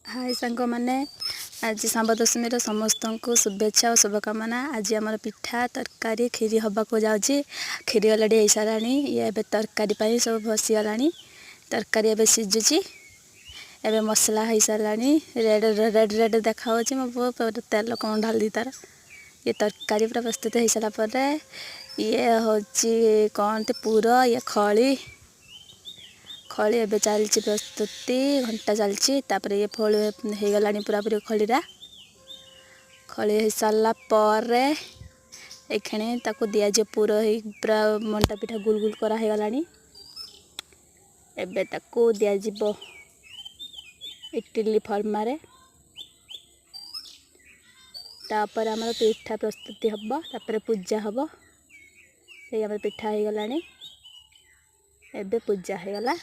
हाय सांग मैंने आज सांब दशमी समस्त को शुभेच्छा और शुभकामना। आज आम पिठा तरकारी खीरी हवा को जाऊँगी। खीरी अलरेडी हो सारा ये तरकारी सब बसीगला। तरकारी एवं सीझुची एवं मसला हो सारा रेड रेड रेड देखा मो तेल कौन ढाल दी तार ये तरकारी पूरा प्रस्तुत हो सारापर ये हूँ कौन पुर ये खली खली एवं चलती प्रस्तुति घंटा चलती तापर ये फल हो गला पूरा पूरी खलीरा खली हो सारापर एखे दिज्व पुर पूरा मंटा पिठा गुल गुल करागला। एबे ताकू दिज्व इडली फर्मारे तापर आमर पिठा प्रस्तुति हम तापर पूजा हम ये पिठा हो गला। एबे पूजा हो गला।